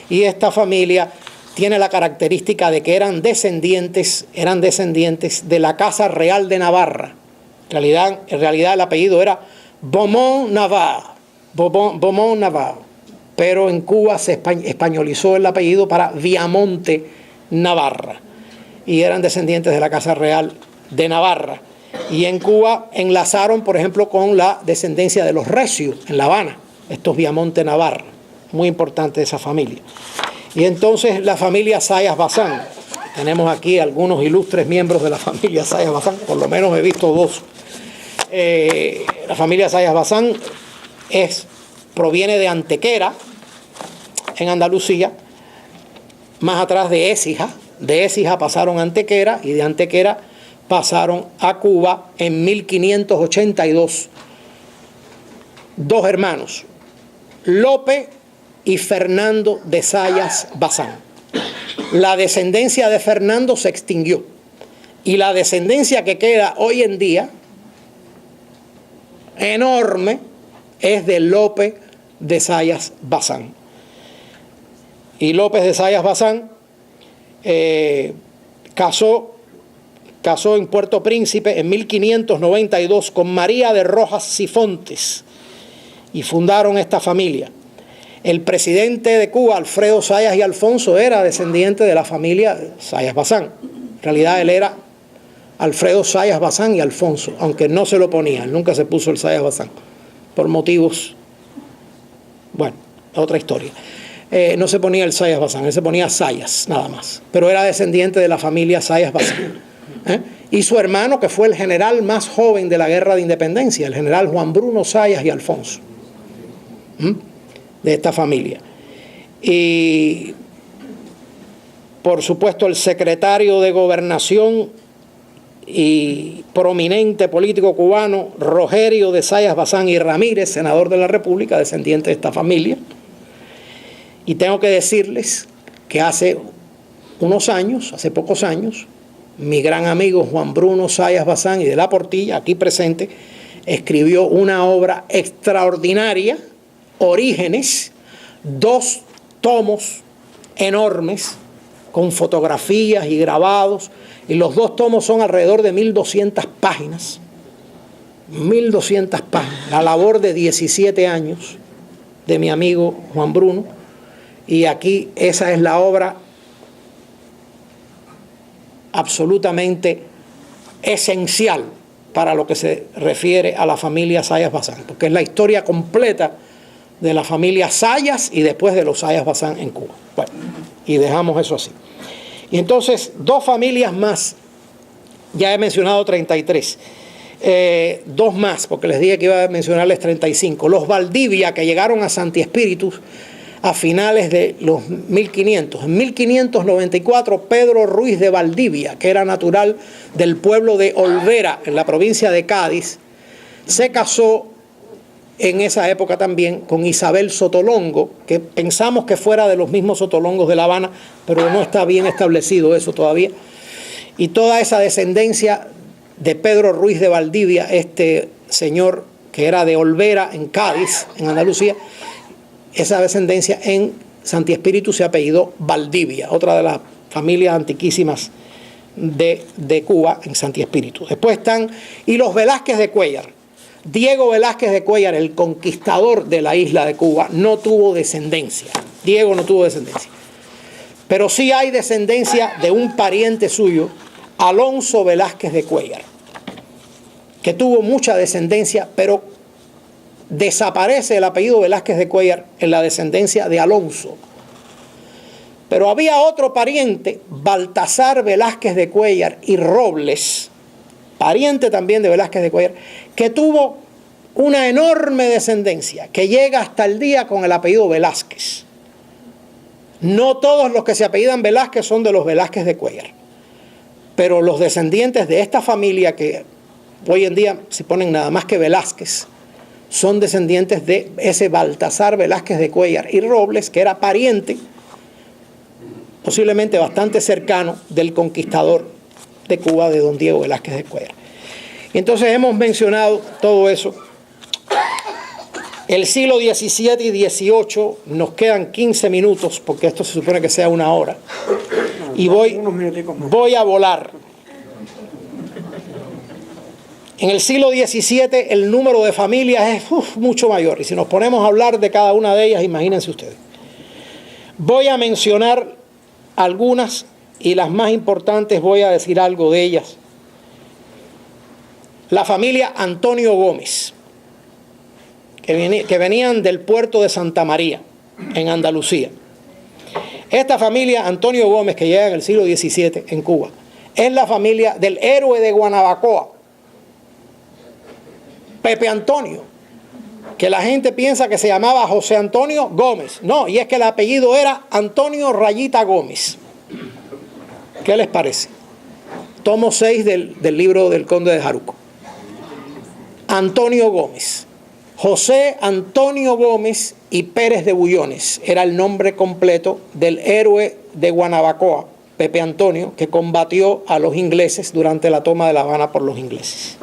Y esta familia tiene la característica de que eran descendientes de la Casa Real de Navarra. En realidad el apellido era Beaumont-Navarre, pero en Cuba se españolizó el apellido para Viamonte Navarra, y eran descendientes de la Casa Real de Navarra. Y en Cuba enlazaron, por ejemplo, con la descendencia de los Recio en La Habana, estos Viamonte Navarra, muy importante esa familia. Y entonces la familia Zayas Bazán, tenemos aquí algunos ilustres miembros de la familia Zayas Bazán, por lo menos he visto dos. La familia Zayas Bazán proviene de Antequera, en Andalucía, más atrás de Écija. De Écija pasaron a Antequera, y de Antequera pasaron a Cuba en 1582. Dos hermanos, Lope y Fernando de Zayas Bazán. La descendencia de Fernando se extinguió, y la descendencia que queda hoy en día, enorme, es de Lope de Zayas Bazán. Y López de Zayas Bazán casó en Puerto Príncipe en 1592 con María de Rojas Sifontes, y fundaron esta familia. El presidente de Cuba, Alfredo Zayas y Alfonso, era descendiente de la familia Zayas Bazán. En realidad él era Alfredo Zayas Bazán y Alfonso, aunque no se lo ponía, nunca se puso el Zayas Bazán, por motivos, bueno, otra historia. No se ponía el Zayas Bazán, él se ponía Zayas, nada más, pero era descendiente de la familia Zayas Bazán. Y su hermano, que fue el general más joven de la Guerra de Independencia, el general Juan Bruno Zayas y Alfonso, de esta familia. Y por supuesto el secretario de Gobernación y prominente político cubano, Rogerio de Zayas Bazán y Ramírez, senador de la República, descendiente de esta familia. Y tengo que decirles que hace pocos años, mi gran amigo Juan Bruno Zayas Bazán y de la Portilla, aquí presente, escribió una obra extraordinaria, Orígenes, 2 tomos enormes, con fotografías y grabados, y los 2 tomos son alrededor de 1200 páginas. 1200 páginas, la labor de 17 años de mi amigo Juan Bruno, y aquí esa es la obra absolutamente esencial para lo que se refiere a la familia Zayas Bazán, porque es la historia completa de la familia Zayas y después de los Zayas Bazán en Cuba. Bueno, y dejamos eso así. Y entonces, 2 familias más, ya he mencionado 33, 2 más, porque les dije que iba a mencionarles 35. Los Valdivia, que llegaron a Santi Espíritus a finales de los 1500. En 1594, Pedro Ruiz de Valdivia, que era natural del pueblo de Olvera, en la provincia de Cádiz, se casó en esa época también con Isabel Sotolongo, que pensamos que fuera de los mismos Sotolongos de La Habana, pero no está bien establecido eso todavía. Y toda esa descendencia de Pedro Ruiz de Valdivia, este señor que era de Olvera, en Cádiz, en Andalucía, esa descendencia en Santi Espíritu se apellidó Valdivia, otra de las familias antiquísimas de Cuba en Santi Espíritu. Después están, y los Velázquez de Cuéllar. Diego Velázquez de Cuéllar, el conquistador de la isla de Cuba, no tuvo descendencia. Diego no tuvo descendencia. Pero sí hay descendencia de un pariente suyo, Alonso Velázquez de Cuéllar, que tuvo mucha descendencia, pero desaparece el apellido Velázquez de Cuéllar en la descendencia de Alonso. Pero había otro pariente, Baltasar Velázquez de Cuéllar y Robles, pariente también de Velázquez de Cuéllar, que tuvo una enorme descendencia que llega hasta el día con el apellido Velázquez. No todos los que se apellidan Velázquez son de los Velázquez de Cuéllar, pero los descendientes de esta familia, que hoy en día se ponen nada más que Velázquez, son descendientes de ese Baltasar Velázquez de Cuéllar y Robles, que era pariente, posiblemente bastante cercano, del conquistador de Cuba, de don Diego Velázquez de Cuéllar. Y entonces hemos mencionado todo eso. El siglo XVII y XVIII, nos quedan 15 minutos, porque esto se supone que sea una hora, y voy a volar. En el siglo XVII el número de familias es mucho mayor, y si nos ponemos a hablar de cada una de ellas, imagínense ustedes. Voy a mencionar algunas, y las más importantes voy a decir algo de ellas. La familia Antonio Gómez, que venían del puerto de Santa María, en Andalucía. Esta familia Antonio Gómez, que llega en el siglo XVII en Cuba, es la familia del héroe de Guanabacoa, Pepe Antonio, que la gente piensa que se llamaba José Antonio Gómez. No, y es que el apellido era Antonio Rayita Gómez. ¿Qué les parece? Tomo 6 del libro del Conde de Jaruco. Antonio Gómez. José Antonio Gómez y Pérez de Bullones era el nombre completo del héroe de Guanabacoa, Pepe Antonio, que combatió a los ingleses durante la toma de La Habana por los ingleses.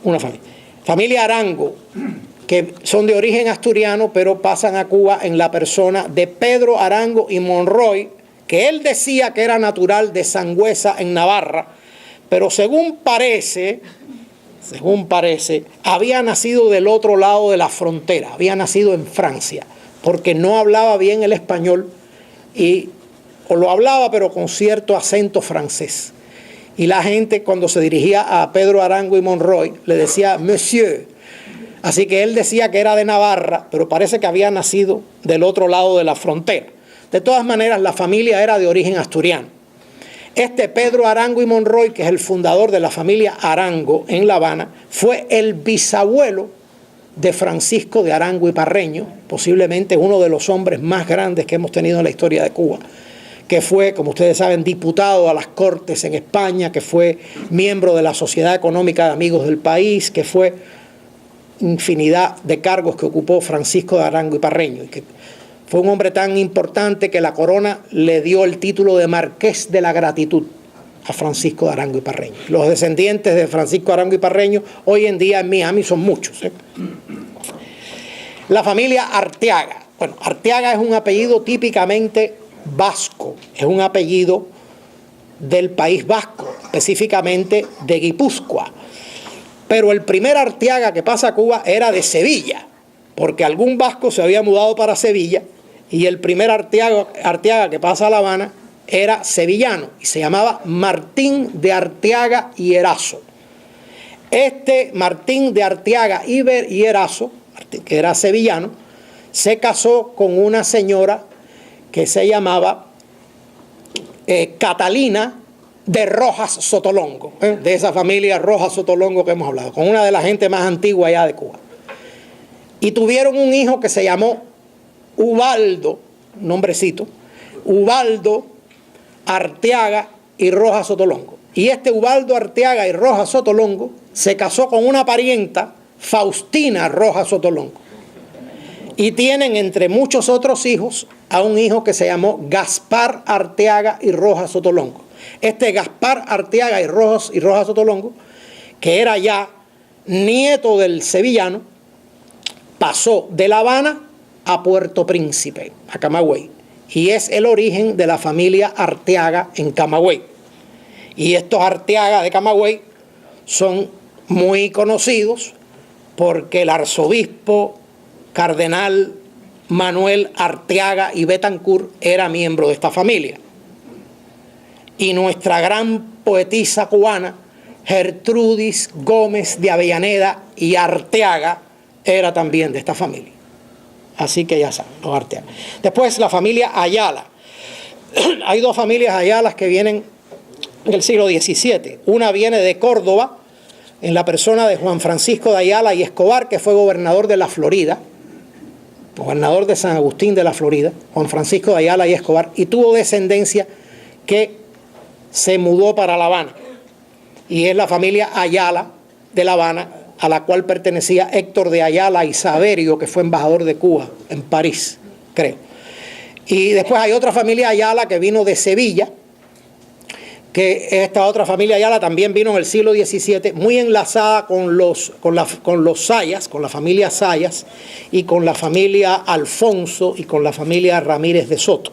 Una familia. Familia Arango, que son de origen asturiano, pero pasan a Cuba en la persona de Pedro Arango y Monroy, que él decía que era natural de Sangüesa, en Navarra, pero según parece, había nacido del otro lado de la frontera, había nacido en Francia, porque no hablaba bien el español, o lo hablaba pero con cierto acento francés. Y la gente, cuando se dirigía a Pedro Arango y Monroy, le decía Monsieur. Así que él decía que era de Navarra, pero parece que había nacido del otro lado de la frontera. De todas maneras, la familia era de origen asturiano. Este Pedro Arango y Monroy, que es el fundador de la familia Arango en La Habana, fue el bisabuelo de Francisco de Arango y Parreño, posiblemente uno de los hombres más grandes que hemos tenido en la historia de Cuba, que fue, como ustedes saben, diputado a las Cortes en España, que fue miembro de la Sociedad Económica de Amigos del País, que fue infinidad de cargos que ocupó Francisco de Arango y Parreño, y que fue un hombre tan importante que la corona le dio el título de Marqués de la Gratitud a Francisco de Arango y Parreño. Los descendientes de Francisco de Arango y Parreño hoy en día en Miami son muchos. La familia Arteaga. Bueno, Arteaga es un apellido típicamente vasco, es un apellido del País Vasco, específicamente de Guipúzcoa. Pero el primer Arteaga que pasa a Cuba era de Sevilla, porque algún vasco se había mudado para Sevilla, y el primer Arteaga que pasa a La Habana era sevillano y se llamaba Martín de Arteaga y Erazo. Este Martín de Arteaga y Erazo, que era sevillano, se casó con una señora que se llamaba Catalina de Rojas Sotolongo, de esa familia Rojas Sotolongo que hemos hablado, con una de las gente más antigua allá de Cuba. Y tuvieron un hijo que se llamó Ubaldo, nombrecito, Ubaldo Arteaga y Rojas Sotolongo. Y este Ubaldo Arteaga y Rojas Sotolongo se casó con una parienta, Faustina Rojas Sotolongo. Y tienen, entre muchos otros hijos, a un hijo que se llamó Gaspar Arteaga y Rojas Sotolongo. Este Gaspar Arteaga y Rojas Sotolongo, que era ya nieto del sevillano, pasó de La Habana a Puerto Príncipe, a Camagüey, y es el origen de la familia Arteaga en Camagüey. Y estos Arteaga de Camagüey son muy conocidos porque el arzobispo cardenal Manuel Arteaga y Betancourt era miembro de esta familia. Y nuestra gran poetisa cubana, Gertrudis Gómez de Avellaneda y Arteaga, era también de esta familia. Así que ya saben, los Arteaga. Después la familia Ayala. Hay dos familias Ayalas que vienen del siglo XVII. Una viene de Córdoba, en la persona de Juan Francisco de Ayala y Escobar, que fue gobernador de la Florida, gobernador de San Agustín de la Florida, Juan Francisco de Ayala y Escobar, y tuvo descendencia que se mudó para La Habana. Y es la familia Ayala de La Habana, a la cual pertenecía Héctor de Ayala y Saverio, que fue embajador de Cuba en París, creo. Y después hay otra familia Ayala que vino de Sevilla, que esta otra familia Ayala también vino en el siglo XVII, muy enlazada con los Zayas, con la familia Zayas, y con la familia Alfonso y con la familia Ramírez de Soto.